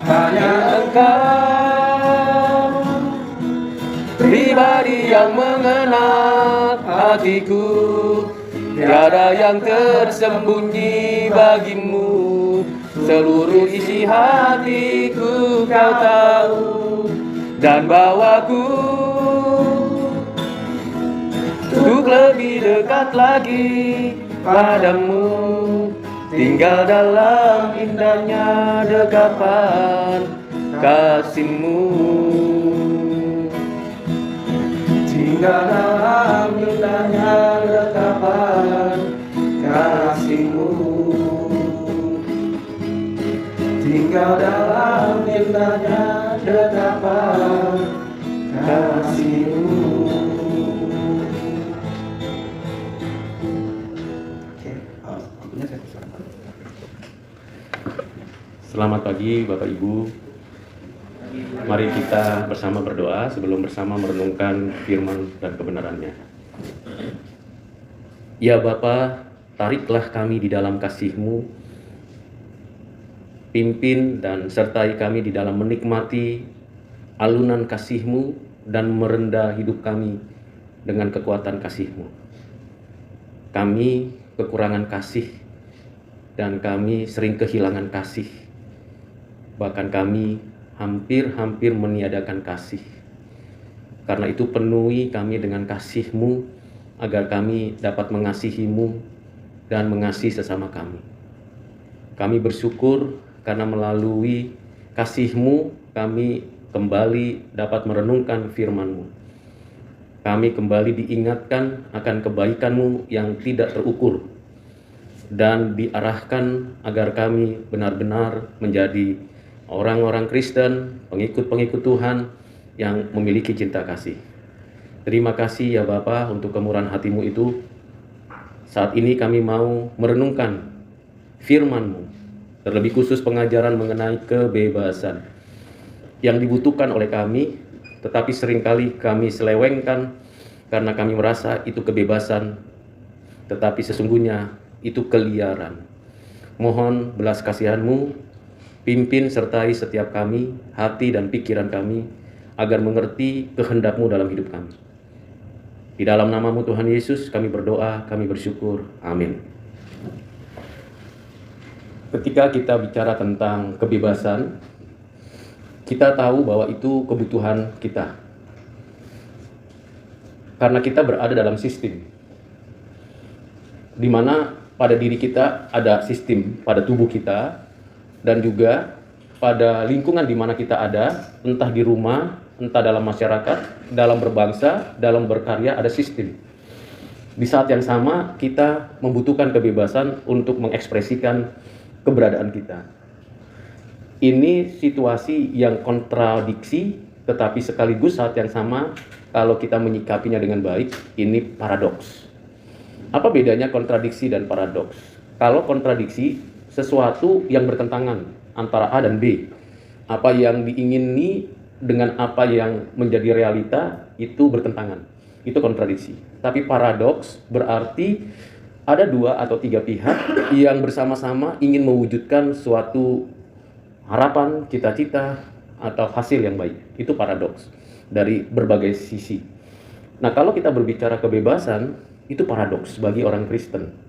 hanya Engkau, pribadi yang mengenal hatiku. Tiada yang tersembunyi bagimu, seluruh isi hatiku Kau tahu, dan bawaku untuk lebih dekat lagi padamu, tinggal dalam indahnya dekapan kasih-Mu. Tinggal dalam indahnya dekapan kasih-Mu. Tinggal dalam indahnya dekapan kasih-Mu. Selamat pagi Bapak Ibu. Mari kita bersama berdoa sebelum bersama merenungkan firman dan kebenarannya. Ya Bapa, tariklah kami di dalam kasih-Mu, pimpin dan sertai kami di dalam menikmati alunan kasih-Mu dan merendah hidup kami dengan kekuatan kasih-Mu. Kami kekurangan kasih dan kami sering kehilangan kasih. Bahkan kami hampir meniadakan kasih. Karena itu penuhi kami dengan kasih-Mu agar kami dapat mengasihi-Mu dan mengasihi sesama kami. Kami bersyukur karena melalui kasih-Mu kami kembali dapat merenungkan firman-Mu. Kami kembali diingatkan akan kebaikan-Mu yang tidak terukur dan diarahkan agar kami benar-benar menjadi orang-orang Kristen, pengikut-pengikut Tuhan yang memiliki cinta kasih. Terima kasih ya Bapa untuk kemurahan hati-Mu itu. Saat ini kami mau merenungkan firman-Mu, terlebih khusus pengajaran mengenai kebebasan yang dibutuhkan oleh kami, tetapi seringkali kami selewengkan karena kami merasa itu kebebasan, tetapi sesungguhnya itu keliaran. Mohon belas kasihan-Mu, pimpin sertai setiap kami, hati dan pikiran kami, agar mengerti kehendak-Mu dalam hidup kami. Di dalam nama-Mu Tuhan Yesus kami berdoa, kami bersyukur. Amin. Ketika kita bicara tentang kebebasan, kita tahu bahwa itu kebutuhan kita. Karena kita berada dalam sistem, di mana pada diri kita ada sistem, pada tubuh kita, dan juga pada lingkungan di mana kita ada, entah di rumah, entah dalam masyarakat, dalam berbangsa, dalam berkarya, ada sistem. Di saat yang sama, kita membutuhkan kebebasan untuk mengekspresikan keberadaan kita. Ini situasi yang kontradiksi, tetapi sekaligus saat yang sama, kalau kita menyikapinya dengan baik, ini paradoks. Apa bedanya kontradiksi dan paradoks? Kalau kontradiksi, sesuatu yang bertentangan antara A dan B. Apa yang diingini dengan apa yang menjadi realita itu bertentangan. Itu kontradiksi. Tapi paradoks berarti ada dua atau tiga pihak yang bersama-sama ingin mewujudkan suatu harapan, cita-cita, atau hasil yang baik. Itu paradoks dari berbagai sisi. Nah, kalau kita berbicara kebebasan, itu paradoks bagi orang Kristen.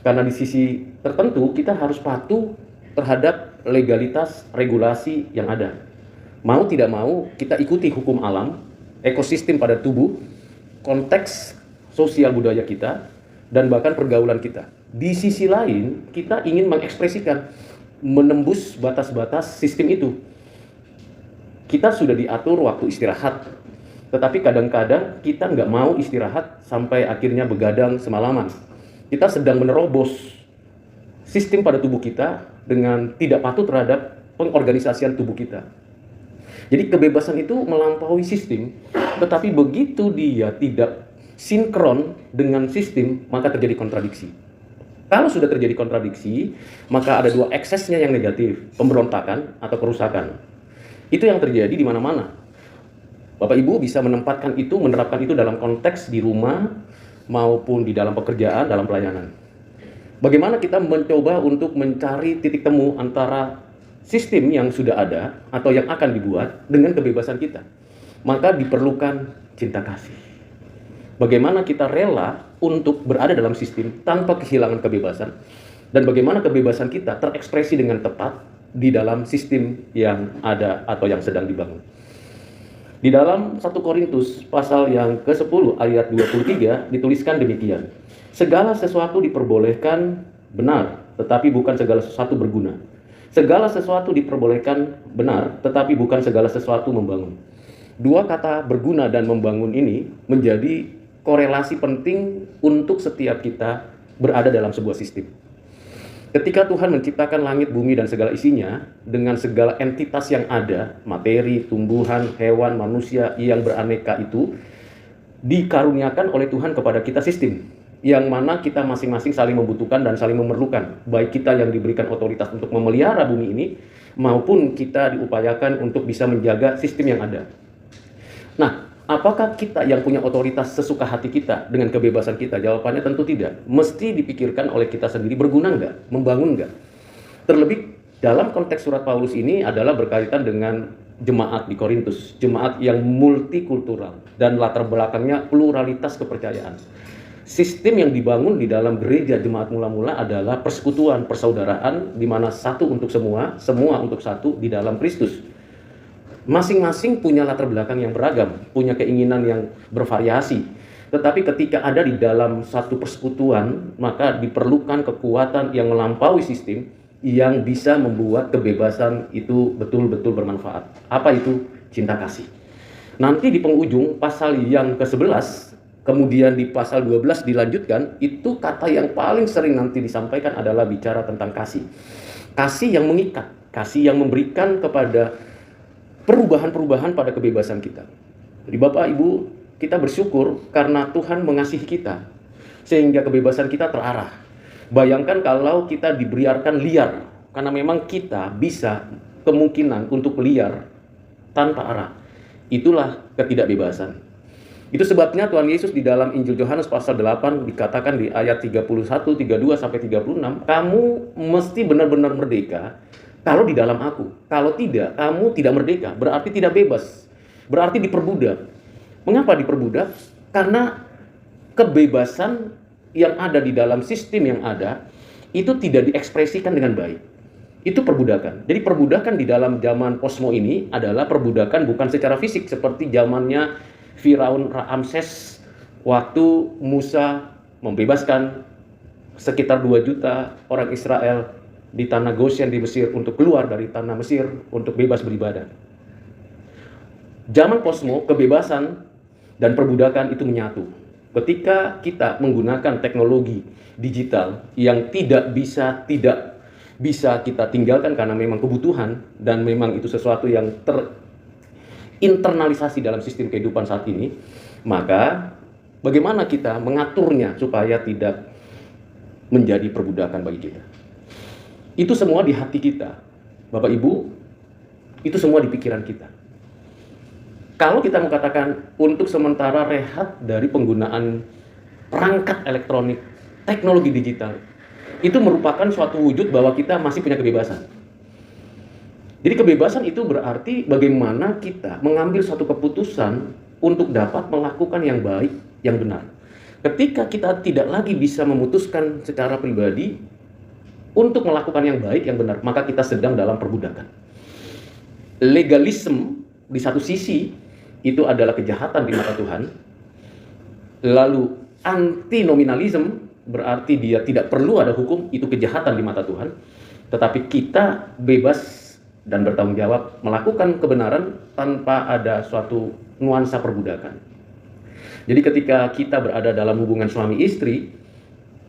Karena di sisi tertentu kita harus patuh terhadap legalitas regulasi yang ada. Mau tidak mau kita ikuti hukum alam, ekosistem pada tubuh, konteks sosial budaya kita, dan bahkan pergaulan kita. Di sisi lain kita ingin mengekspresikan, menembus batas-batas sistem itu. Kita sudah diatur waktu istirahat, tetapi kadang-kadang kita nggak mau istirahat sampai akhirnya begadang semalaman. Kita sedang menerobos sistem pada tubuh kita dengan tidak patuh terhadap pengorganisasian tubuh kita. Jadi kebebasan itu melampaui sistem, tetapi begitu dia tidak sinkron dengan sistem, maka terjadi kontradiksi. Kalau sudah terjadi kontradiksi, maka ada dua eksesnya yang negatif, pemberontakan atau kerusakan. Itu yang terjadi di mana-mana. Bapak Ibu bisa menempatkan itu, menerapkan itu dalam konteks di rumah maupun di dalam pekerjaan, dalam pelayanan. Bagaimana kita mencoba untuk mencari titik temu antara sistem yang sudah ada atau yang akan dibuat dengan kebebasan kita, maka diperlukan cinta kasih. Bagaimana kita rela untuk berada dalam sistem tanpa kehilangan kebebasan, dan bagaimana kebebasan kita terekspresi dengan tepat di dalam sistem yang ada atau yang sedang dibangun. Di dalam 1 Korintus pasal yang ke-10 ayat 23 dituliskan demikian. Segala sesuatu diperbolehkan benar, tetapi bukan segala sesuatu berguna. Segala sesuatu diperbolehkan benar, tetapi bukan segala sesuatu membangun. Dua kata berguna dan membangun ini menjadi korelasi penting untuk setiap kita berada dalam sebuah sistem. Ketika Tuhan menciptakan langit, bumi, dan segala isinya, dengan segala entitas yang ada, materi, tumbuhan, hewan, manusia yang beraneka itu, dikaruniakan oleh Tuhan kepada kita sistem, yang mana kita masing-masing saling membutuhkan dan saling memerlukan. Baik kita yang diberikan otoritas untuk memelihara bumi ini, maupun kita diupayakan untuk bisa menjaga sistem yang ada. Nah, apakah kita yang punya otoritas sesuka hati kita dengan kebebasan kita? Jawabannya tentu tidak. Mesti dipikirkan oleh kita sendiri, berguna nggak? Membangun nggak? Terlebih dalam konteks surat Paulus ini adalah berkaitan dengan jemaat di Korintus. Jemaat yang multikultural dan latar belakangnya pluralitas kepercayaan. Sistem yang dibangun di dalam gereja jemaat mula-mula adalah persekutuan, persaudaraan, di mana satu untuk semua, semua untuk satu di dalam Kristus. Masing-masing punya latar belakang yang beragam, punya keinginan yang bervariasi. Tetapi ketika ada di dalam satu persekutuan, maka diperlukan kekuatan yang melampaui sistem yang bisa membuat kebebasan itu betul-betul bermanfaat. Apa itu? Cinta kasih. Nanti di penghujung pasal yang ke-11, kemudian di pasal 12 dilanjutkan, itu kata yang paling sering nanti disampaikan adalah bicara tentang kasih. Kasih yang mengikat, kasih yang memberikan kepada perubahan-perubahan pada kebebasan kita. Jadi Bapak Ibu, kita bersyukur karena Tuhan mengasihi kita, sehingga kebebasan kita terarah. Bayangkan kalau kita dibiarkan liar, karena memang kita bisa kemungkinan untuk liar tanpa arah. Itulah ketidakbebasan. Itu sebabnya Tuhan Yesus di dalam Injil Yohanes pasal 8 dikatakan di ayat 31, 32 sampai 36, kamu mesti benar-benar merdeka kalau di dalam aku. Kalau tidak, kamu tidak merdeka, berarti tidak bebas, berarti diperbudak. Mengapa diperbudak? Karena kebebasan yang ada di dalam sistem yang ada itu tidak diekspresikan dengan baik. Itu perbudakan. Jadi perbudakan di dalam zaman posmo ini adalah perbudakan bukan secara fisik seperti zamannya Firaun Ramses waktu Musa membebaskan sekitar 2 juta orang Israel di tanah Goshen di Mesir untuk keluar dari tanah Mesir untuk bebas beribadah. Zaman posmo, kebebasan dan perbudakan itu menyatu. Ketika kita menggunakan teknologi digital yang tidak bisa kita tinggalkan karena memang kebutuhan dan memang itu sesuatu yang terinternalisasi dalam sistem kehidupan saat ini, maka bagaimana kita mengaturnya supaya tidak menjadi perbudakan bagi kita? Itu semua di hati kita, Bapak Ibu, itu semua di pikiran kita. Kalau kita mengatakan untuk sementara rehat dari penggunaan perangkat elektronik, teknologi digital, itu merupakan suatu wujud bahwa kita masih punya kebebasan. Jadi kebebasan itu berarti bagaimana kita mengambil suatu keputusan untuk dapat melakukan yang baik, yang benar. Ketika kita tidak lagi bisa memutuskan secara pribadi untuk melakukan yang baik, yang benar, maka kita sedang dalam perbudakan. Legalisme di satu sisi itu adalah kejahatan di mata Tuhan. Lalu antinominalisme berarti dia tidak perlu ada hukum, itu kejahatan di mata Tuhan. Tetapi kita bebas dan bertanggung jawab melakukan kebenaran tanpa ada suatu nuansa perbudakan. Jadi ketika kita berada dalam hubungan suami istri,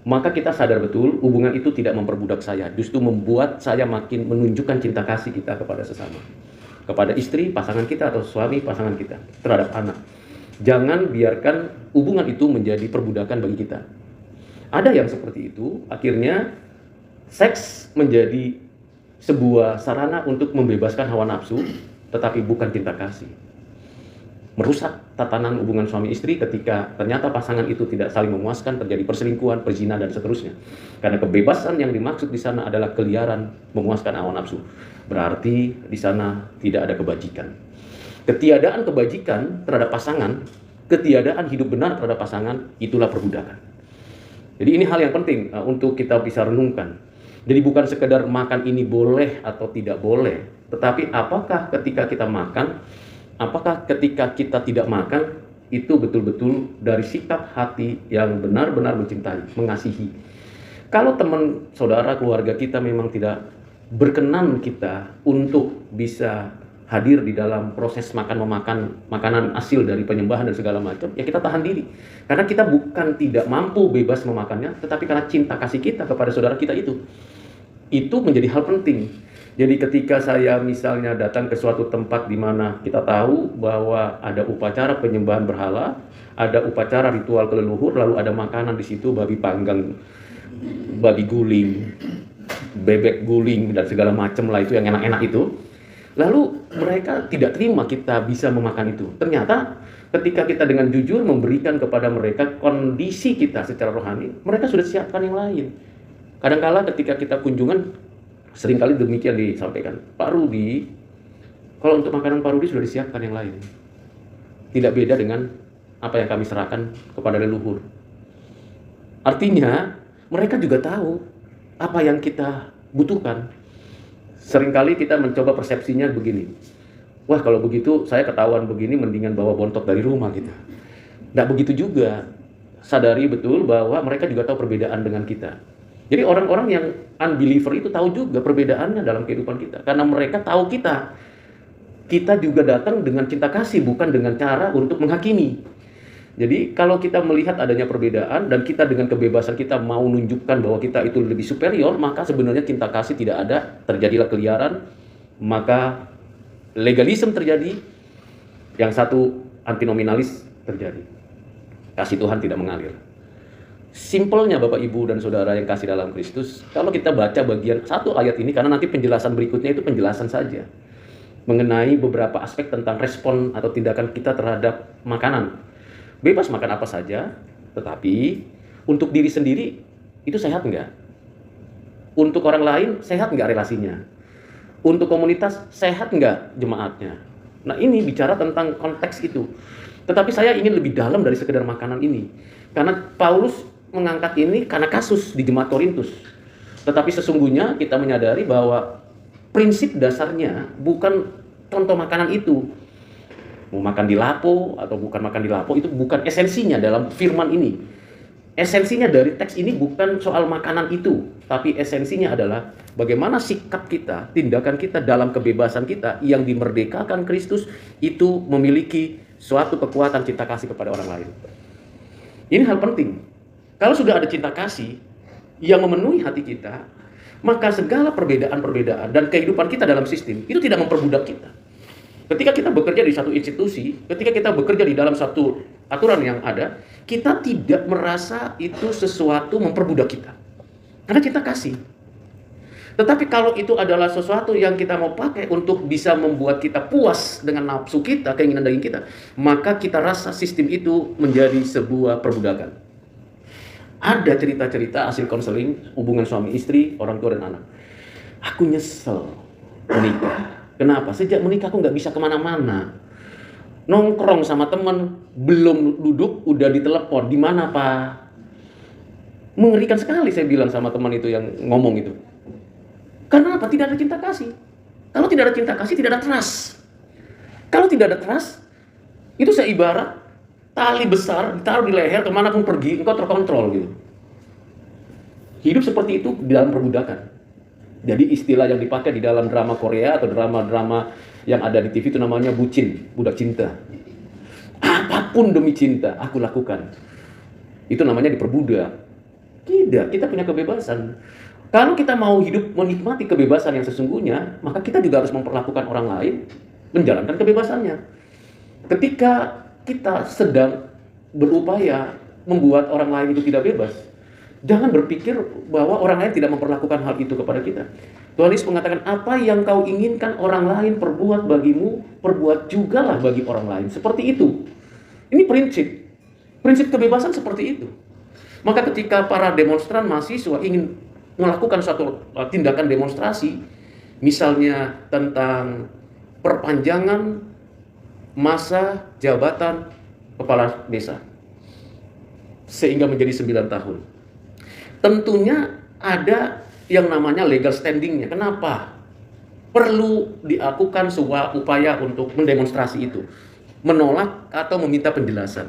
maka kita sadar betul hubungan itu tidak memperbudak saya, justru membuat saya makin menunjukkan cinta kasih kita kepada sesama, kepada istri, pasangan kita, atau suami, pasangan kita, terhadap anak. Jangan biarkan hubungan itu menjadi perbudakan bagi kita. Ada yang seperti itu, akhirnya seks menjadi sebuah sarana untuk membebaskan hawa nafsu, tetapi bukan cinta kasih. Merusak tatanan hubungan suami istri ketika ternyata pasangan itu tidak saling memuaskan, terjadi perselingkuhan, perzina, dan seterusnya. Karena kebebasan yang dimaksud di sana adalah keliaran memuaskan hawa nafsu. Berarti di sana tidak ada kebajikan. Ketiadaan kebajikan terhadap pasangan, ketiadaan hidup benar terhadap pasangan, itulah perbudakan. Jadi ini hal yang penting untuk kita bisa renungkan. Jadi bukan sekedar makan ini boleh atau tidak boleh, tetapi apakah ketika kita makan, apakah ketika kita tidak makan, itu betul-betul dari sikap hati yang benar-benar mencintai, mengasihi. Kalau teman, saudara, keluarga kita memang tidak berkenan kita untuk bisa hadir di dalam proses memakan makanan hasil dari penyembahan dan segala macam, ya kita tahan diri. Karena kita bukan tidak mampu bebas memakannya, tetapi karena cinta kasih kita kepada saudara kita itu. Itu menjadi hal penting. Jadi ketika saya misalnya datang ke suatu tempat di mana kita tahu bahwa ada upacara penyembahan berhala, ada upacara ritual keleluhur, lalu ada makanan di situ, babi panggang, babi guling, bebek guling, dan segala macam lah itu yang enak-enak itu. Lalu mereka tidak terima kita bisa memakan itu. Ternyata ketika kita dengan jujur memberikan kepada mereka kondisi kita secara rohani, mereka sudah siapkan yang lain. Kadang-kala ketika kita kunjungan, seringkali demikian disampaikan, Pak Rudi, kalau untuk makanan Pak Rudi sudah disiapkan yang lain. Tidak beda dengan apa yang kami serahkan kepada leluhur. Artinya, mereka juga tahu apa yang kita butuhkan. Seringkali kita mencoba persepsinya begini, wah kalau begitu saya ketahuan begini mendingan bawa bontot dari rumah gitu. Tidak begitu juga. Sadari betul bahwa mereka juga tahu perbedaan dengan kita. Jadi orang-orang yang unbeliever itu tahu juga perbedaannya dalam kehidupan kita. Karena mereka tahu kita. Kita juga datang dengan cinta kasih, bukan dengan cara untuk menghakimi. Jadi kalau kita melihat adanya perbedaan dan kita dengan kebebasan kita mau menunjukkan bahwa kita itu lebih superior, maka sebenarnya cinta kasih tidak ada, terjadilah keliaran, maka legalisme terjadi, yang satu antinominalis terjadi. Kasih Tuhan tidak mengalir. Simpelnya Bapak Ibu dan Saudara yang kasih dalam Kristus, kalau kita baca bagian satu ayat ini, karena nanti penjelasan berikutnya itu penjelasan saja mengenai beberapa aspek tentang respon atau tindakan kita terhadap makanan. Bebas makan apa saja, tetapi untuk diri sendiri itu sehat enggak? Untuk orang lain sehat enggak relasinya? Untuk komunitas sehat enggak jemaatnya? Nah ini bicara tentang konteks itu. Tetapi saya ingin lebih dalam dari sekedar makanan ini. Karena Paulus mengangkat ini karena kasus di jemaat Korintus. Tetapi sesungguhnya kita menyadari bahwa prinsip dasarnya bukan contoh makanan itu. Mau makan di lapo atau bukan makan di lapo itu bukan esensinya dalam firman ini. Esensinya dari teks ini bukan soal makanan itu, tapi esensinya adalah bagaimana sikap kita, tindakan kita dalam kebebasan kita yang dimerdekakan Kristus itu memiliki suatu kekuatan cinta kasih kepada orang lain. Ini hal penting. Kalau sudah ada cinta kasih yang memenuhi hati kita, maka segala perbedaan-perbedaan dan kehidupan kita dalam sistem itu tidak memperbudak kita. Ketika kita bekerja di satu institusi, ketika kita bekerja di dalam satu aturan yang ada, kita tidak merasa itu sesuatu memperbudak kita. Karena cinta kasih. Tetapi kalau itu adalah sesuatu yang kita mau pakai untuk bisa membuat kita puas dengan nafsu kita, keinginan daging kita, maka kita rasa sistem itu menjadi sebuah perbudakan. Ada cerita-cerita hasil konseling hubungan suami istri, orang tua dan anak. Aku nyesel menikah. Kenapa? Sejak menikah aku nggak bisa kemana-mana. Nongkrong sama teman, belum duduk udah ditelepon. Di mana Pak? Mengerikan sekali saya bilang sama teman itu yang ngomong itu. Karena apa? Tidak ada cinta kasih. Kalau tidak ada cinta kasih, tidak ada trust. Kalau tidak ada trust, itu seibarat tali besar ditaruh di leher, kemanapun pergi, engkau terkontrol gitu. Hidup seperti itu di dalam perbudakan. Jadi istilah yang dipakai di dalam drama Korea atau drama-drama yang ada di TV itu namanya bucin, budak cinta. Apapun demi cinta, aku lakukan. Itu namanya diperbudak. Tidak, kita punya kebebasan. Kalau kita mau hidup menikmati kebebasan yang sesungguhnya, maka kita juga harus memperlakukan orang lain menjalankan kebebasannya. Ketika kita sedang berupaya membuat orang lain itu tidak bebas, jangan berpikir bahwa orang lain tidak memperlakukan hal itu kepada kita. Tuhan Yesus mengatakan, apa yang kau inginkan orang lain perbuat bagimu, perbuat jugalah bagi orang lain. Seperti itu. Ini prinsip kebebasan seperti itu. Maka ketika para demonstran mahasiswa ingin melakukan suatu tindakan demonstrasi, misalnya tentang perpanjangan masa jabatan kepala desa sehingga menjadi 9 tahun. Tentunya ada yang namanya legal standingnya. Kenapa? Perlu dilakukan sebuah upaya untuk mendemonstrasi itu, menolak atau meminta penjelasan.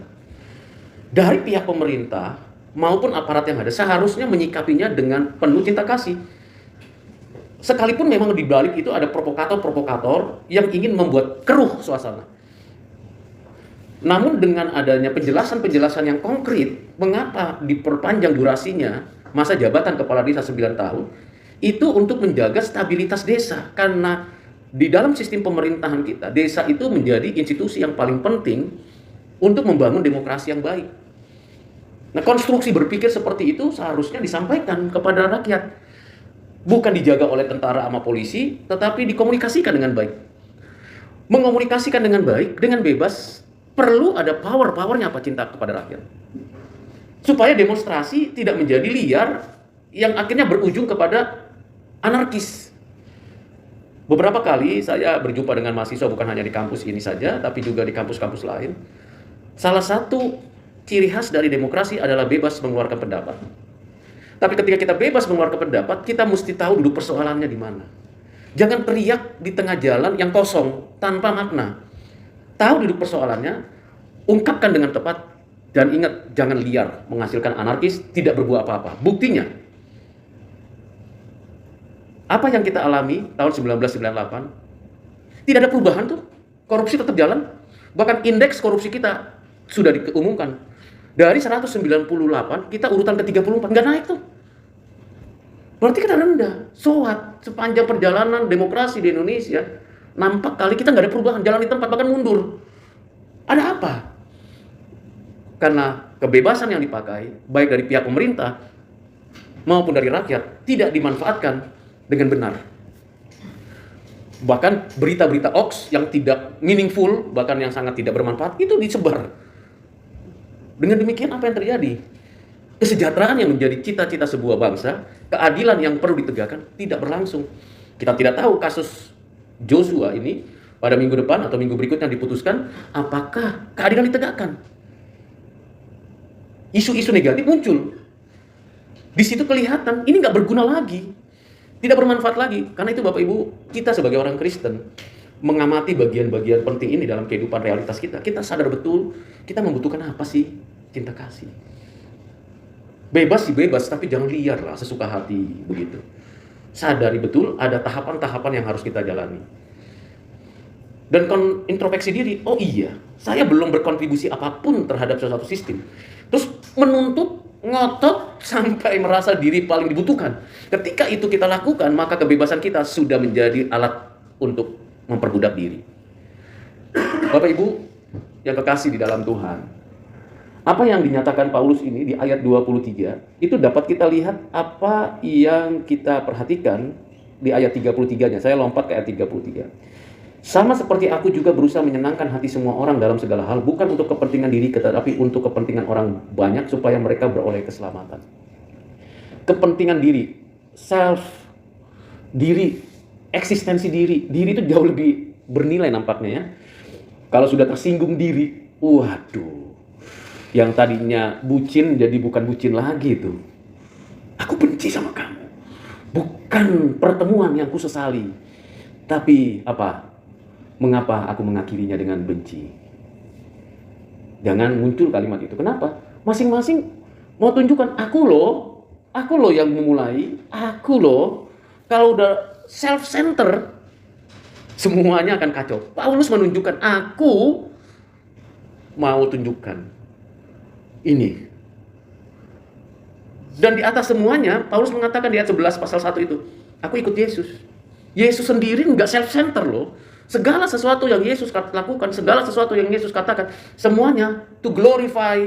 Dari pihak pemerintah maupun aparat yang ada seharusnya menyikapinya dengan penuh cinta kasih. Sekalipun memang di balik itu ada provokator-provokator yang ingin membuat keruh suasana. Namun dengan adanya penjelasan-penjelasan yang konkret, mengapa diperpanjang durasinya masa jabatan kepala desa 9 tahun, itu untuk menjaga stabilitas desa. Karena di dalam sistem pemerintahan kita, desa itu menjadi institusi yang paling penting untuk membangun demokrasi yang baik. Nah, konstruksi berpikir seperti itu seharusnya disampaikan kepada rakyat. Bukan dijaga oleh tentara sama polisi, tetapi dikomunikasikan dengan baik. Mengomunikasikan dengan baik, dengan bebas, perlu ada powernya apa cinta kepada rakyat. Supaya demonstrasi tidak menjadi liar yang akhirnya berujung kepada anarkis. Beberapa kali saya berjumpa dengan mahasiswa bukan hanya di kampus ini saja, tapi juga di kampus-kampus lain. Salah satu ciri khas dari demokrasi adalah bebas mengeluarkan pendapat. Tapi ketika kita bebas mengeluarkan pendapat, kita mesti tahu duduk persoalannya di mana. Jangan teriak di tengah jalan yang kosong, tanpa makna. Tahu duduk persoalannya, ungkapkan dengan tepat, dan ingat, jangan liar, menghasilkan anarkis, tidak berbuah apa-apa. Buktinya, apa yang kita alami tahun 1998, tidak ada perubahan tuh. Korupsi tetap jalan. Bahkan indeks korupsi kita sudah diumumkan. Dari 198, kita urutan ke-34, nggak naik tuh. Berarti kita rendah. Sepanjang perjalanan demokrasi di Indonesia, nampak kali kita nggak ada perubahan, jalan di tempat, bahkan mundur. Ada apa? Karena kebebasan yang dipakai, baik dari pihak pemerintah maupun dari rakyat, tidak dimanfaatkan dengan benar. Bahkan berita-berita hoax yang tidak meaningful, bahkan yang sangat tidak bermanfaat, itu disebar. Dengan demikian apa yang terjadi? Kesejahteraan yang menjadi cita-cita sebuah bangsa, keadilan yang perlu ditegakkan, tidak berlangsung. Kita tidak tahu kasus Joshua ini pada minggu depan atau minggu berikutnya diputuskan, apakah keadilan ditegakkan? Isu-isu negatif muncul. Di situ kelihatan ini nggak berguna lagi, tidak bermanfaat lagi. Karena itu Bapak Ibu, kita sebagai orang Kristen mengamati bagian-bagian penting ini dalam kehidupan realitas kita. Kita sadar betul kita membutuhkan apa sih? Cinta kasih. Bebas sih bebas, tapi jangan liar lah, sesuka hati begitu. Sadari betul ada tahapan-tahapan yang harus kita jalani. Dan introspeksi diri, oh iya, saya belum berkontribusi apapun terhadap suatu sistem. Terus menuntut, ngotot sampai merasa diri paling dibutuhkan. Ketika itu kita lakukan, maka kebebasan kita sudah menjadi alat untuk memperbudak diri. Bapak Ibu yang kekasih di dalam Tuhan, apa yang dinyatakan Paulus ini di ayat 23, itu dapat kita lihat apa yang kita perhatikan di ayat 33-nya. Saya lompat ke ayat 33. Sama seperti aku juga berusaha menyenangkan hati semua orang dalam segala hal, bukan untuk kepentingan diri, tetapi untuk kepentingan orang banyak, supaya mereka beroleh keselamatan. Kepentingan diri, self, diri, eksistensi diri. Diri itu jauh lebih bernilai nampaknya ya. Kalau sudah tersinggung diri, waduh. Yang tadinya bucin jadi bukan bucin lagi tuh. Aku benci sama kamu. Bukan pertemuan yang kusesali. Tapi apa? Mengapa aku mengakhirinya dengan benci? Jangan muncul kalimat itu. Kenapa? Masing-masing mau tunjukkan aku loh yang memulai, aku loh. Kalau udah self-center, semuanya akan kacau. Paulus menunjukkan aku mau tunjukkan ini. Dan di atas semuanya, Paulus mengatakan di ayat 11 pasal 1 itu, aku ikut Yesus. Yesus sendiri nggak self-center loh. Segala sesuatu yang Yesus lakukan, segala sesuatu yang Yesus katakan, semuanya to glorify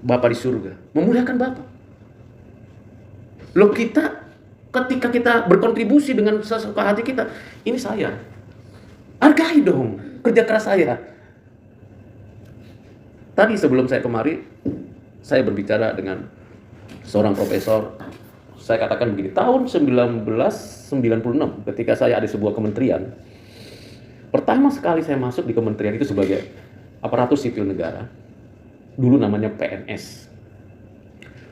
Bapa di surga, memuliakan Bapa. Loh kita, ketika kita berkontribusi dengan sesuka hati kita, ini saya. Hargai dong kerja keras saya. Tadi sebelum saya kemari, saya berbicara dengan seorang profesor. Saya katakan begini, tahun 1996 ketika saya ada sebuah kementerian, pertama sekali saya masuk di kementerian itu sebagai aparatur sipil negara, dulu namanya PNS.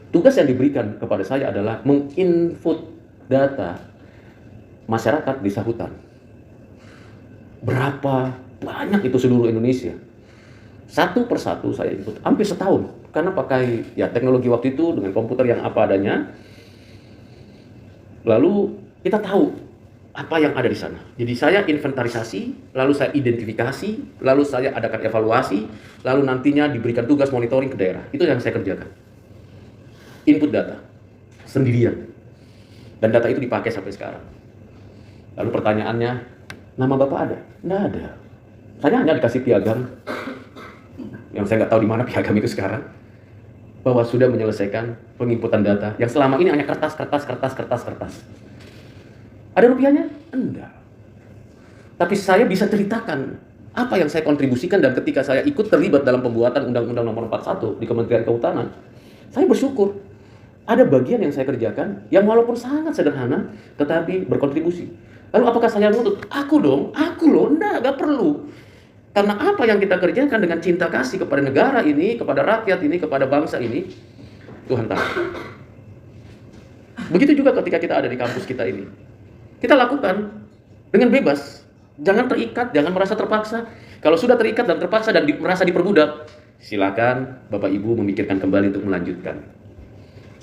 Tugas yang diberikan kepada saya adalah menginput data masyarakat desa hutan. Berapa banyak itu seluruh Indonesia. Satu persatu saya input, hampir setahun. Karena pakai ya teknologi waktu itu dengan komputer yang apa adanya. Lalu kita tahu apa yang ada di sana. Jadi saya inventarisasi, lalu saya identifikasi, lalu saya adakan evaluasi, lalu nantinya diberikan tugas monitoring ke daerah. Itu yang saya kerjakan. Input data sendirian. Dan data itu dipakai sampai sekarang. Lalu pertanyaannya, nama Bapak ada? Nggak ada. Saya hanya dikasih piagam, yang saya nggak tahu di mana piagam itu sekarang, bahwa sudah menyelesaikan penginputan data yang selama ini hanya kertas. Ada rupiahnya? Enggak. Tapi saya bisa ceritakan apa yang saya kontribusikan, dan ketika saya ikut terlibat dalam pembuatan Undang-Undang Nomor 41 di Kementerian Kehutanan, saya bersyukur ada bagian yang saya kerjakan yang walaupun sangat sederhana tetapi berkontribusi. Lalu apakah saya menuntut? Aku loh, enggak perlu. Karena apa yang kita kerjakan dengan cinta kasih kepada negara ini, kepada rakyat ini, kepada bangsa ini, Tuhan tahu. Begitu juga ketika kita ada di kampus kita ini. Kita lakukan dengan bebas. Jangan terikat, jangan merasa terpaksa. Kalau sudah terikat dan terpaksa dan merasa diperbudak, silakan Bapak Ibu memikirkan kembali untuk melanjutkan.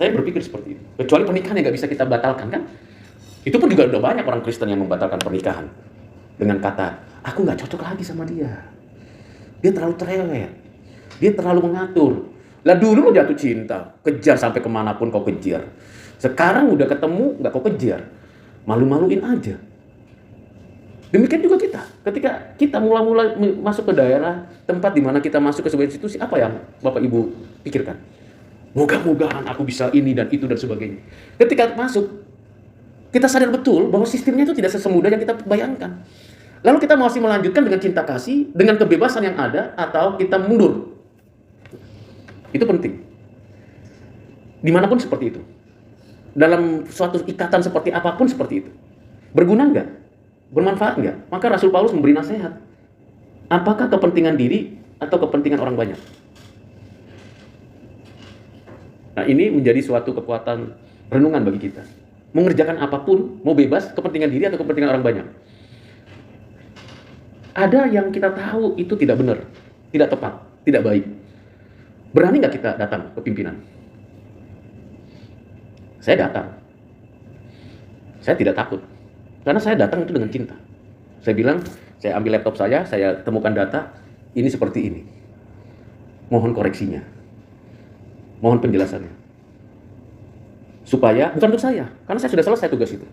Saya berpikir seperti itu. Kecuali pernikahan yang nggak bisa kita batalkan, kan? Itu pun juga udah banyak orang Kristen yang membatalkan pernikahan. Dengan kata, aku nggak cocok lagi sama dia. Dia terlalu cerewet. Dia terlalu mengatur. Lah dulu lo jatuh cinta, kejar sampai kemanapun kau kejar. Sekarang udah ketemu, nggak kau kejar. Malu-maluin aja. Demikian juga kita. Ketika kita mula-mula masuk ke daerah, tempat di mana kita masuk ke sebuah institusi, apa yang Bapak Ibu pikirkan? Moga-mogahan aku bisa ini dan itu dan sebagainya. Ketika masuk, kita sadar betul bahwa sistemnya itu tidak sesemudah yang kita bayangkan. Lalu kita masih melanjutkan dengan cinta kasih, dengan kebebasan yang ada, atau kita mundur. Itu penting. Dimanapun seperti itu. Dalam suatu ikatan seperti apapun seperti itu. Berguna enggak? Bermanfaat enggak? Maka Rasul Paulus memberi nasihat. Apakah kepentingan diri atau kepentingan orang banyak? Nah, ini menjadi suatu kekuatan renungan bagi kita. Mengerjakan apapun, mau bebas, kepentingan diri atau kepentingan orang banyak. Ada yang kita tahu itu tidak benar, tidak tepat, tidak baik. Berani nggak kita datang ke pimpinan? Saya datang. Saya tidak takut. Karena saya datang itu dengan cinta. Saya bilang, saya ambil laptop saya temukan data, ini seperti ini. Mohon koreksinya. Mohon penjelasannya. Supaya, bukan untuk saya, karena saya sudah selesai tugas itu.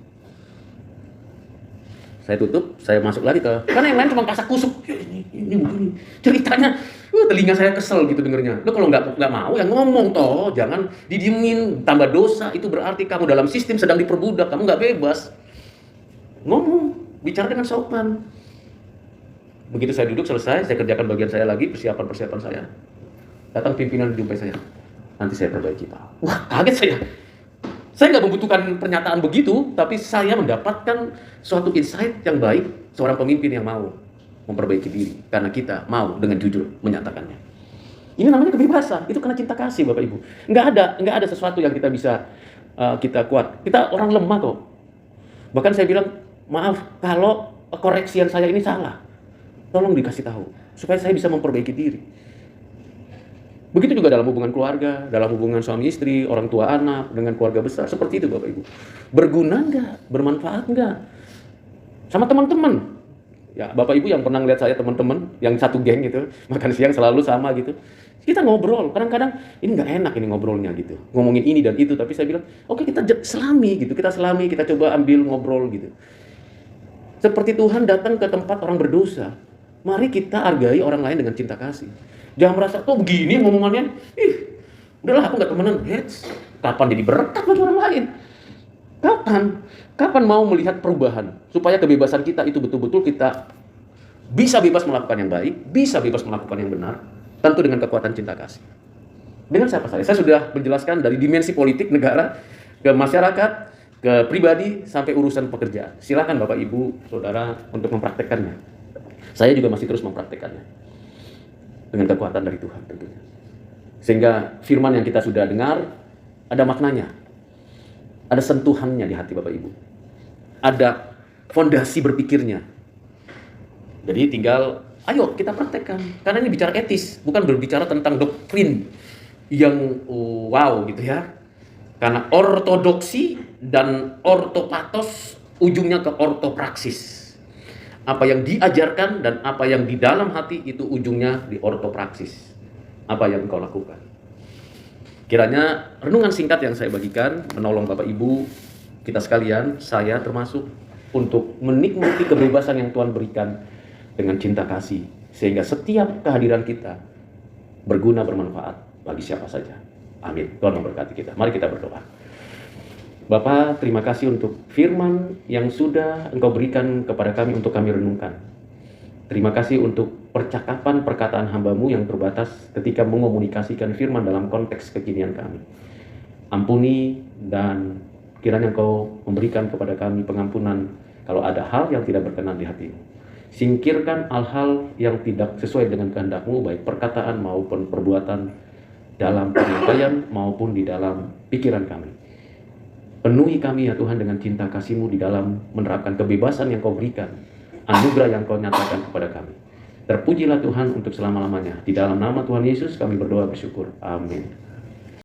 Saya tutup, saya masuk lagi ke, karena yang lain cuma kasak kusuk. Ini begini. Ceritanya, telinga saya kesel gitu dengernya. Lo kalau nggak mau, ya ngomong toh, jangan didiemin, tambah dosa. Itu berarti kamu dalam sistem sedang diperbudak, kamu nggak bebas. Ngomong, bicara dengan sopan. Begitu saya duduk selesai, saya kerjakan bagian saya lagi, persiapan saya. Datang pimpinan jumpai saya. Nanti saya perbaiki, Pak. Wah, kaget saya. Saya nggak membutuhkan pernyataan begitu, tapi saya mendapatkan suatu insight yang baik, seorang pemimpin yang mau memperbaiki diri, karena kita mau dengan jujur menyatakannya. Ini namanya kebebasan, itu karena cinta kasih, Bapak Ibu. Nggak ada sesuatu yang kita bisa kita kuat. Kita orang lemah kok. Bahkan saya bilang, maaf kalau koreksian saya ini salah, tolong dikasih tahu supaya saya bisa memperbaiki diri. Begitu juga dalam hubungan keluarga, dalam hubungan suami istri, orang tua anak, dengan keluarga besar. Seperti itu Bapak Ibu. Berguna nggak? Bermanfaat nggak? Sama teman-teman. Ya, Bapak Ibu yang pernah lihat saya teman-teman, yang satu geng gitu, makan siang selalu sama gitu. Kita ngobrol, kadang-kadang ini nggak enak ini ngobrolnya gitu. Ngomongin ini dan itu, tapi saya bilang, oke, kita selami gitu. Kita selami, kita coba ambil ngobrol gitu. Seperti Tuhan datang ke tempat orang berdosa. Mari kita hargai orang lain dengan cinta kasih. Jangan merasa, kok begini ngomongannya? Udahlah aku nggak temenan. Kapan jadi berkat bagi orang lain? Kapan mau melihat perubahan? Supaya kebebasan kita itu betul-betul kita bisa bebas melakukan yang baik, bisa bebas melakukan yang benar. Tentu dengan kekuatan cinta kasih. Dengan siapa saya? Saya sudah menjelaskan dari dimensi politik negara, ke masyarakat, ke pribadi, sampai urusan pekerjaan. Silakan Bapak Ibu, Saudara untuk mempraktekkannya. Saya juga masih terus mempraktekkannya. Dengan kekuatan dari Tuhan tentunya. Sehingga firman yang kita sudah dengar, ada maknanya. Ada sentuhannya di hati Bapak Ibu. Ada fondasi berpikirnya. Jadi tinggal, ayo kita praktekkan. Karena ini bicara etis, bukan berbicara tentang doktrin yang wow gitu ya. Karena ortodoksi dan ortopatos ujungnya ke ortopraksis. Apa yang diajarkan dan apa yang di dalam hati itu ujungnya di ortopraksis. Apa yang kau lakukan. Kiranya renungan singkat yang saya bagikan menolong Bapak Ibu kita sekalian, saya termasuk, untuk menikmati kebebasan yang Tuhan berikan dengan cinta kasih. Sehingga setiap kehadiran kita berguna, bermanfaat bagi siapa saja. Amin. Tuhan memberkati kita. Mari kita berdoa. Bapa, terima kasih untuk firman yang sudah Engkau berikan kepada kami untuk kami renungkan. Terima kasih untuk percakapan perkataan hamba-Mu yang terbatas ketika mengomunikasikan firman dalam konteks kekinian kami. Ampuni dan kiranya Engkau memberikan kepada kami pengampunan kalau ada hal yang tidak berkenan di hati-Mu. Singkirkan hal-hal yang tidak sesuai dengan kehendak-Mu, baik perkataan maupun perbuatan, dalam penyampaian maupun di dalam pikiran kami. Penuhi kami ya Tuhan dengan cinta kasih-Mu di dalam menerapkan kebebasan yang Kau berikan, anugerah yang Kau nyatakan kepada kami. Terpujilah Tuhan untuk selama-lamanya. Di dalam nama Tuhan Yesus kami berdoa bersyukur. Amin.